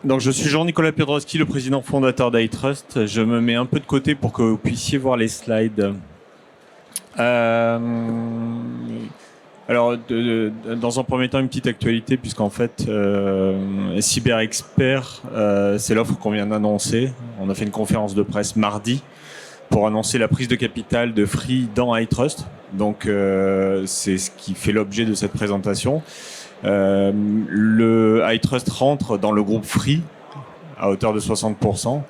Donc, je suis Jean-Nicolas Piotrowski, le président fondateur d'iTrust. Je me mets un peu de côté pour que vous puissiez voir les slides. Alors, dans un premier temps, une petite actualité, puisqu'en fait, CyberExpert, c'est l'offre qu'on vient d'annoncer. On a fait une conférence de presse mardi pour annoncer la prise de capital de Free dans iTrust. Donc, c'est ce qui fait l'objet de cette présentation. Le iTrust rentre dans le groupe Free à hauteur de 60%.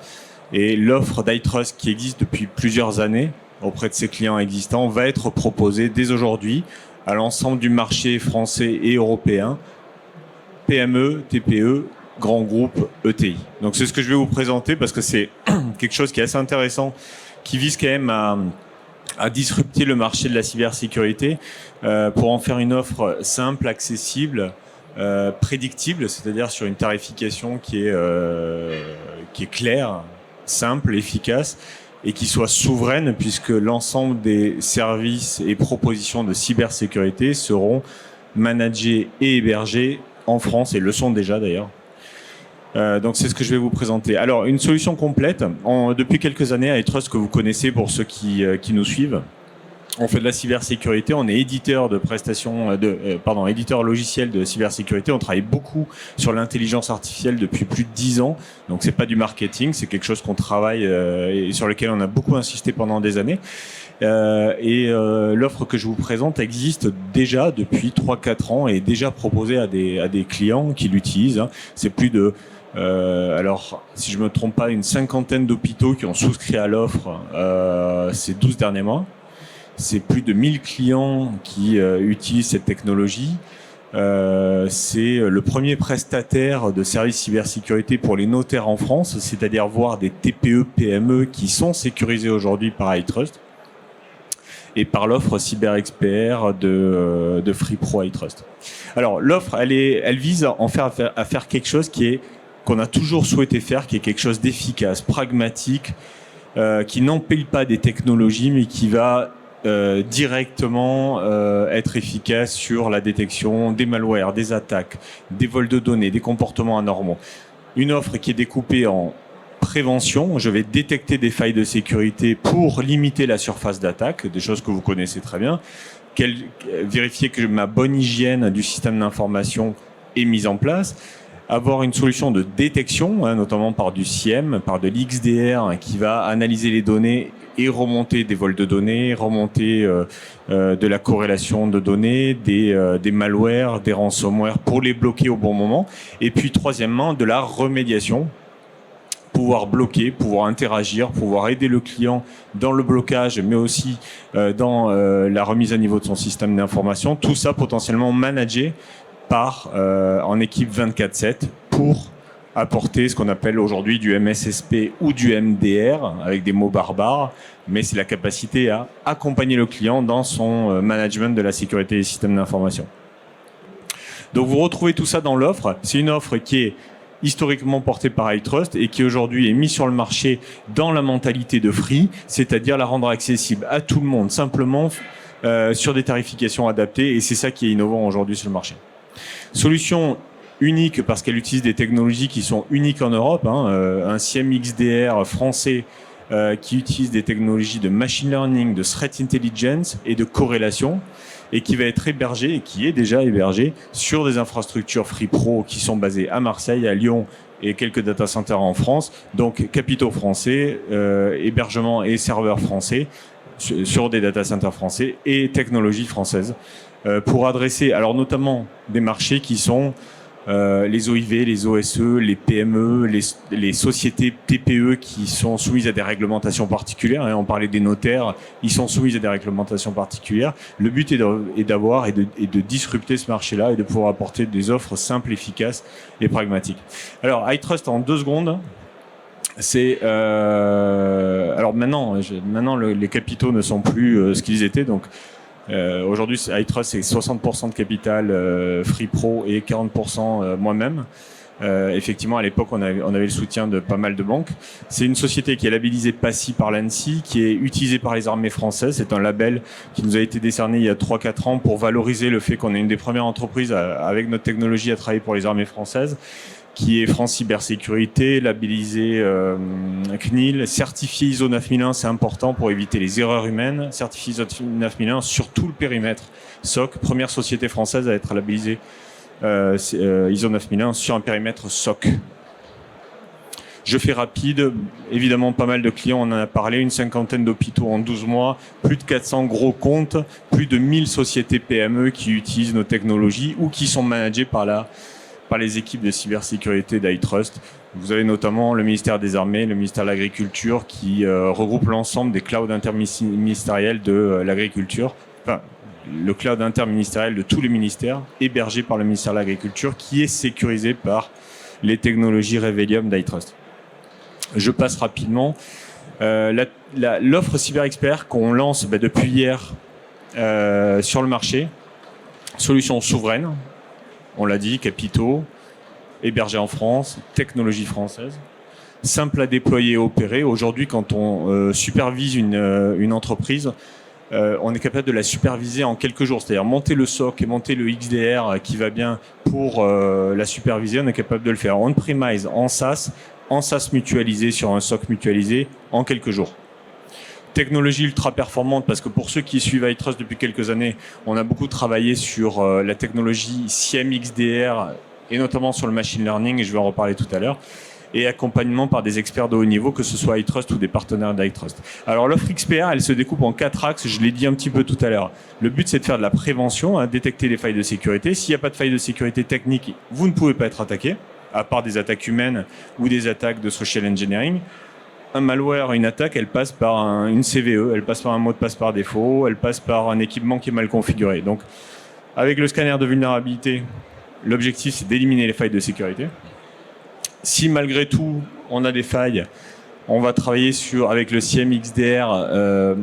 Et l'offre d'iTrust qui existe depuis plusieurs années auprès de ses clients existants va être proposée dès aujourd'hui à l'ensemble du marché français et européen, PME, TPE, grands groupes, ETI. Donc c'est ce que je vais vous présenter parce que c'est quelque chose qui est assez intéressant, qui vise quand même à disrupter le marché de la cybersécurité pour en faire une offre simple, accessible, prédictible, c'est-à-dire sur une tarification qui est claire, simple, efficace et qui soit souveraine, puisque l'ensemble des services et propositions de cybersécurité seront managés et hébergés en France, et le sont déjà d'ailleurs. Donc c'est ce que je vais vous présenter. Alors, une solution complète. Depuis quelques années, iTrust, que vous connaissez pour ceux qui nous suivent, on fait de la cybersécurité, on est éditeur de prestations, éditeur logiciel de cybersécurité. On travaille beaucoup sur l'intelligence artificielle depuis plus de 10 ans. Donc c'est pas du marketing, c'est quelque chose qu'on travaille et sur lequel on a beaucoup insisté pendant des années. L'offre que je vous présente existe déjà depuis 3-4 ans et est déjà proposée à des clients qui l'utilisent. C'est plus de alors, si je me trompe pas, une cinquantaine d'hôpitaux qui ont souscrit à l'offre ces 12 derniers mois. C'est plus de 1000 clients qui utilisent cette technologie. C'est le premier prestataire de services cybersécurité pour les notaires en France, c'est-à-dire voir des TPE, PME qui sont sécurisés aujourd'hui par iTrust et par l'offre CyberExpert de Free Pro iTrust. Alors, l'offre, elle vise à faire quelque chose qu'on a toujours souhaité faire, qui est quelque chose d'efficace, pragmatique, qui n'empile pas des technologies, mais qui va directement être efficace sur la détection des malwares, des attaques, des vols de données, des comportements anormaux. Une offre qui est découpée en prévention. Je vais détecter des failles de sécurité pour limiter la surface d'attaque, des choses que vous connaissez très bien. Vérifier que ma bonne hygiène du système d'information est mise en place. Avoir une solution de détection, notamment par du SIEM, par de l'XDR, qui va analyser les données et remonter des vols de données, remonter de la corrélation de données, des malwares, des ransomware pour les bloquer au bon moment. Et puis troisièmement, de la remédiation, pouvoir bloquer, pouvoir interagir, pouvoir aider le client dans le blocage, mais aussi dans la remise à niveau de son système d'information. Tout ça potentiellement managé en équipe 24/7 pour apporter ce qu'on appelle aujourd'hui du MSSP ou du MDR, avec des mots barbares, mais c'est la capacité à accompagner le client dans son management de la sécurité des systèmes d'information. Donc vous retrouvez tout ça dans l'offre. C'est une offre qui est historiquement portée par iTrust et qui aujourd'hui est mise sur le marché dans la mentalité de Free, c'est-à-dire la rendre accessible à tout le monde, simplement sur des tarifications adaptées, et c'est ça qui est innovant aujourd'hui sur le marché. Solution unique parce qu'elle utilise des technologies qui sont uniques en Europe, un SIEM XDR français qui utilise des technologies de machine learning, de threat intelligence et de corrélation, et qui va être hébergé, et qui est déjà hébergé, sur des infrastructures Free Pro qui sont basées à Marseille, à Lyon et quelques data centers en France, donc capitaux français, hébergement et serveurs français sur des data centers français et technologies françaises. Pour adresser alors notamment des marchés qui sont les OIV, les OSE, les PME, les sociétés TPE qui sont soumises à des réglementations particulières. On parlait des notaires, ils sont soumis à des réglementations particulières. Le but est d'avoir et de disrupter ce marché-là et de pouvoir apporter des offres simples, efficaces et pragmatiques. Alors, iTrust en 2 secondes. C'est alors maintenant les capitaux ne sont plus ce qu'ils étaient, donc aujourd'hui iTrust c'est 60% de capital Free Pro et 40% moi-même. Effectivement, à l'époque, on avait le soutien de pas mal de banques. C'est une société qui est labellisée PACI par l'ANSSI, qui est utilisée par les armées françaises. C'est un label qui nous a été décerné il y a 3-4 ans pour valoriser le fait qu'on est une des premières entreprises avec notre technologie à travailler pour les armées françaises. qui est France Cybersécurité, labellisé CNIL, certifié ISO 9001, c'est important pour éviter les erreurs humaines, certifié ISO 9001 sur tout le périmètre. SOC, première société française à être labellisée ISO 9001 sur un périmètre SOC. Je fais rapide, évidemment pas mal de clients, on en a parlé, une cinquantaine d'hôpitaux en 12 mois, plus de 400 gros comptes, plus de 1000 sociétés PME qui utilisent nos technologies ou qui sont managées par les équipes de cybersécurité d'iTrust. Vous avez notamment le ministère des Armées, le ministère de l'Agriculture qui regroupe l'ensemble des clouds interministériels de l'agriculture, enfin le cloud interministériel de tous les ministères, hébergé par le ministère de l'Agriculture, qui est sécurisé par les technologies Revelium d'iTrust. Je passe rapidement. L'offre CyberXpert qu'on lance depuis hier sur le marché, solution souveraine, on l'a dit, capitaux, hébergés en France, technologie française, simple à déployer et opérer. Aujourd'hui, quand on supervise une entreprise, on est capable de la superviser en quelques jours. C'est-à-dire monter le SOC et monter le XDR qui va bien pour la superviser, on est capable de le faire on-premise, en SaaS mutualisé sur un SOC mutualisé en quelques jours. Technologie ultra performante, parce que pour ceux qui suivent iTrust depuis quelques années, on a beaucoup travaillé sur la technologie SIEM XDR et notamment sur le machine learning, et je vais en reparler tout à l'heure, et accompagnement par des experts de haut niveau, que ce soit iTrust ou des partenaires d'iTrust. Alors l'offre XPR, elle se découpe en 4 axes, je l'ai dit un petit peu tout à l'heure. Le but, c'est de faire de la prévention, détecter les failles de sécurité. S'il n'y a pas de faille de sécurité technique, vous ne pouvez pas être attaqué, à part des attaques humaines ou des attaques de social engineering. Un malware, une attaque, elle passe par une CVE, elle passe par un mot de passe par défaut, elle passe par un équipement qui est mal configuré. Donc, avec le scanner de vulnérabilité, l'objectif, c'est d'éliminer les failles de sécurité. Si malgré tout, on a des failles, on va travailler avec le SIEM XDR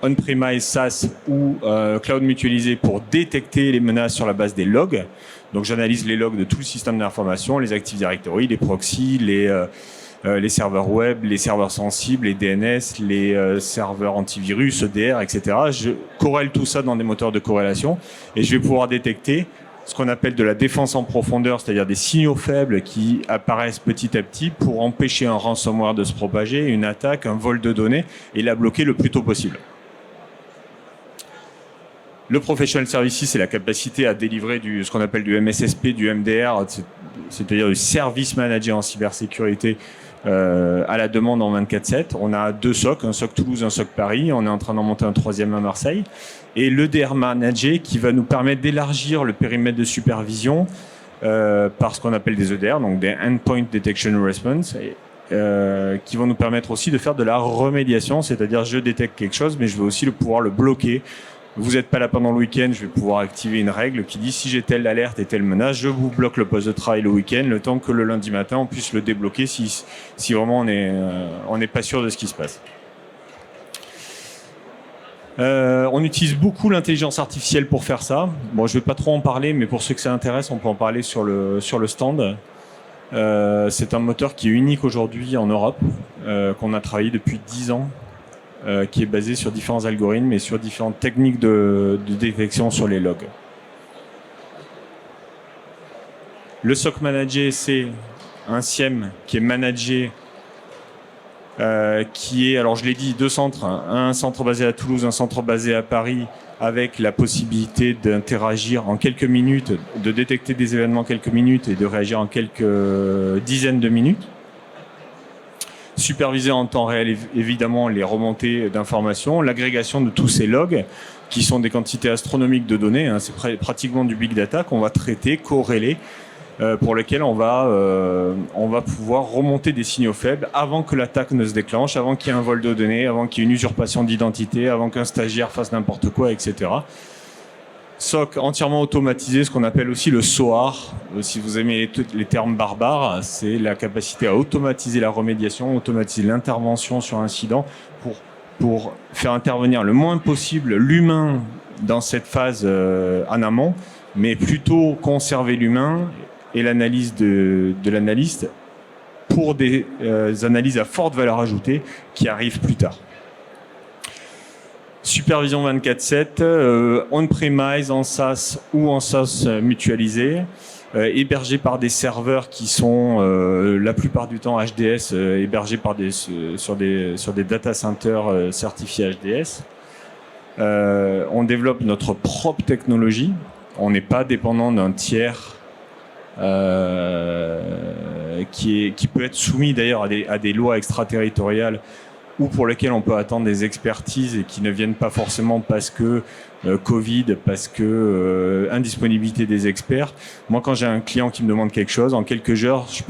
on-premise, SaaS ou cloud mutualisé pour détecter les menaces sur la base des logs. Donc j'analyse les logs de tout le système d'information, les Active Directory, les proxys, les serveurs web, les serveurs sensibles, les DNS, les serveurs antivirus, EDR, etc. Je corrèle tout ça dans des moteurs de corrélation et je vais pouvoir détecter ce qu'on appelle de la défense en profondeur, c'est-à-dire des signaux faibles qui apparaissent petit à petit pour empêcher un ransomware de se propager, une attaque, un vol de données, et la bloquer le plus tôt possible. Le Professional Services, c'est la capacité à délivrer ce qu'on appelle du MSSP, du MDR, c'est-à-dire du service manager en cybersécurité à la demande en 24/7. On a 2 SOC, un SOC Toulouse, un SOC Paris. On est en train d'en monter un 3e à Marseille. Et l'EDR Manager qui va nous permettre d'élargir le périmètre de supervision par ce qu'on appelle des EDR, donc des Endpoint Detection Response, qui vont nous permettre aussi de faire de la remédiation, c'est-à-dire je détecte quelque chose, mais je vais aussi pouvoir le bloquer. Vous n'êtes pas là pendant le week-end, je vais pouvoir activer une règle qui dit si j'ai telle alerte et telle menace, je vous bloque le poste de travail le week-end, le temps que le lundi matin on puisse le débloquer si vraiment on n'est pas sûr de ce qui se passe. On utilise beaucoup l'intelligence artificielle pour faire ça. Bon, je ne vais pas trop en parler, mais pour ceux que ça intéresse, on peut en parler sur le stand. C'est un moteur qui est unique aujourd'hui en Europe, qu'on a travaillé depuis 10 ans. Qui est basé sur différents algorithmes et sur différentes techniques de détection sur les logs. Le SOC Manager, c'est un SIEM qui est managé, qui est, alors je l'ai dit, 2 centres, un centre basé à Toulouse, un centre basé à Paris, avec la possibilité d'interagir en quelques minutes, de détecter des événements en quelques minutes et de réagir en quelques dizaines de minutes. Superviser en temps réel, évidemment, les remontées d'informations, l'agrégation de tous ces logs, qui sont des quantités astronomiques de données, hein, c'est pratiquement du big data qu'on va traiter, corréler, pour lequel on va pouvoir remonter des signaux faibles avant que l'attaque ne se déclenche, avant qu'il y ait un vol de données, avant qu'il y ait une usurpation d'identité, avant qu'un stagiaire fasse n'importe quoi, etc. SOC entièrement automatisé, ce qu'on appelle aussi le SOAR. Si vous aimez les termes barbares, c'est la capacité à automatiser la remédiation, automatiser l'intervention sur un incident pour faire intervenir le moins possible l'humain dans cette phase en amont, mais plutôt conserver l'humain et l'analyse de l'analyste pour des analyses à forte valeur ajoutée qui arrivent plus tard. Supervision 24/7, on-premise, en SaaS ou en SaaS mutualisé. hébergés par des serveurs qui sont la plupart du temps HDS, hébergés sur des data centers certifiés HDS. On développe notre propre technologie. On n'est pas dépendant d'un tiers qui peut être soumis d'ailleurs à des lois extraterritoriales ou pour lesquelles on peut attendre des expertises et qui ne viennent pas forcément parce que Covid, parce que indisponibilité des experts. Moi, quand j'ai un client qui me demande quelque chose, en quelques heures, je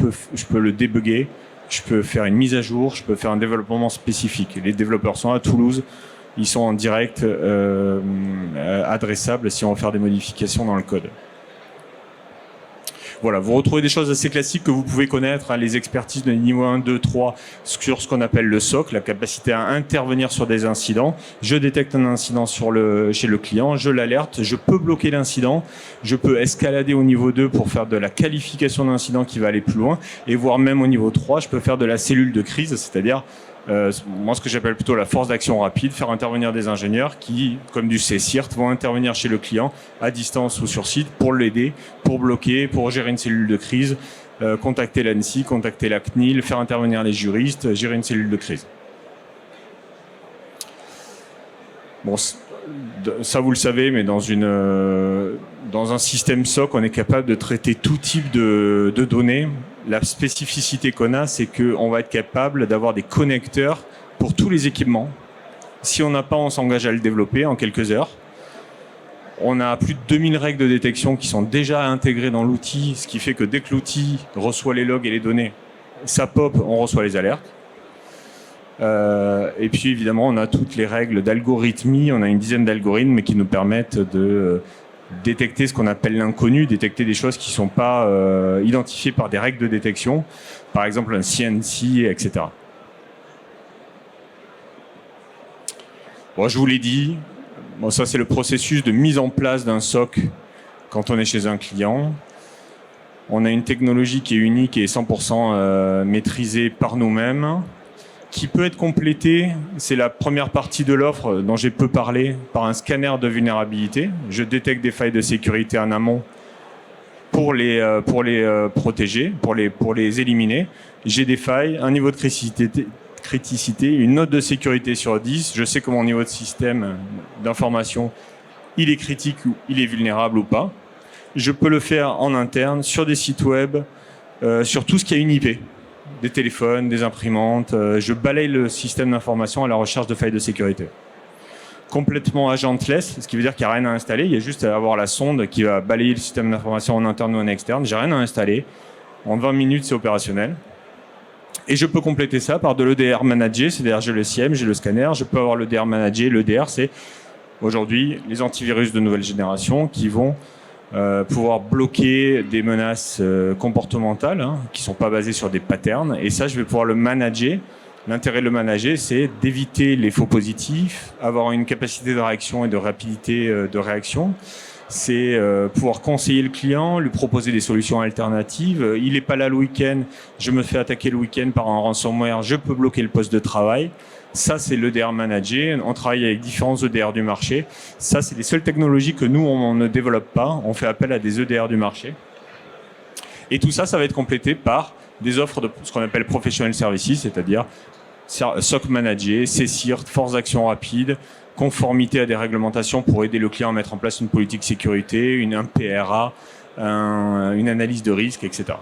peux le débugger, je peux faire une mise à jour, je peux faire un développement spécifique. Les développeurs sont à Toulouse, ils sont en direct adressables si on veut faire des modifications dans le code. Voilà, vous retrouvez des choses assez classiques que vous pouvez connaître, hein, les expertises de niveau 1, 2, 3 sur ce qu'on appelle le SOC, la capacité à intervenir sur des incidents. Je détecte un incident chez le client, je l'alerte, je peux bloquer l'incident, je peux escalader au niveau 2 pour faire de la qualification d'incident qui va aller plus loin, et voire même au niveau 3, je peux faire de la cellule de crise, c'est-à-dire moi ce que j'appelle plutôt la force d'action rapide, faire intervenir des ingénieurs qui, comme du CSIRT, vont intervenir chez le client à distance ou sur site pour l'aider, pour bloquer, pour gérer une cellule de crise, contacter l'ANSSI, contacter la CNIL, faire intervenir les juristes, gérer une cellule de crise. Bon, ça vous le savez, mais dans un système SOC, on est capable de traiter tout type de données. La spécificité qu'on a, c'est qu'on va être capable d'avoir des connecteurs pour tous les équipements. Si on n'a pas, on s'engage à le développer en quelques heures. On a plus de 2000 règles de détection qui sont déjà intégrées dans l'outil, ce qui fait que dès que l'outil reçoit les logs et les données, ça pop, on reçoit les alertes. Et puis évidemment, on a toutes les règles d'algorithmie. On a une dizaine d'algorithmes qui nous permettent de détecter ce qu'on appelle l'inconnu, détecter des choses qui ne sont pas identifiées par des règles de détection, par exemple un CNC, etc. Bon, je vous l'ai dit, bon, ça c'est le processus de mise en place d'un SOC quand on est chez un client. On a une technologie qui est unique et 100% maîtrisée par nous-mêmes, qui peut être complétée, c'est la première partie de l'offre dont j'ai peu parlé, par un scanner de vulnérabilité. Je détecte des failles de sécurité en amont pour les protéger, pour les éliminer. J'ai des failles, un niveau de criticité, une note de sécurité sur 10. Je sais que mon niveau de système d'information, il est critique ou il est vulnérable ou pas. Je peux le faire en interne, sur des sites web, sur tout ce qui a une IP. Des téléphones, des imprimantes. Je balaye le système d'information à la recherche de failles de sécurité. Complètement agentless, ce qui veut dire qu'il n'y a rien à installer. Il y a juste à avoir la sonde qui va balayer le système d'information en interne ou en externe. J'ai rien à installer. En 20 minutes, c'est opérationnel. Et je peux compléter ça par de l'EDR managé, c'est-à-dire j'ai le SIEM, j'ai le scanner. Je peux avoir l'EDR managé. L'EDR, c'est aujourd'hui les antivirus de nouvelle génération qui vont pouvoir bloquer des menaces comportementales qui ne sont pas basées sur des patterns. Et ça, je vais pouvoir le manager. L'intérêt de le manager, c'est d'éviter les faux positifs, avoir une capacité de réaction et de rapidité de réaction. C'est pouvoir conseiller le client, lui proposer des solutions alternatives. Il n'est pas là le week-end, je me fais attaquer le week-end par un ransomware, je peux bloquer le poste de travail. Ça, c'est l'EDR managé. On travaille avec différents EDR du marché. Ça, c'est les seules technologies que nous, on ne développe pas. On fait appel à des EDR du marché. Et tout ça, ça va être complété par des offres de ce qu'on appelle professional services, c'est-à-dire SOC managé, CSIRT, force d'action rapide, conformité à des réglementations pour aider le client à mettre en place une politique sécurité, un PRA, une analyse de risque, etc.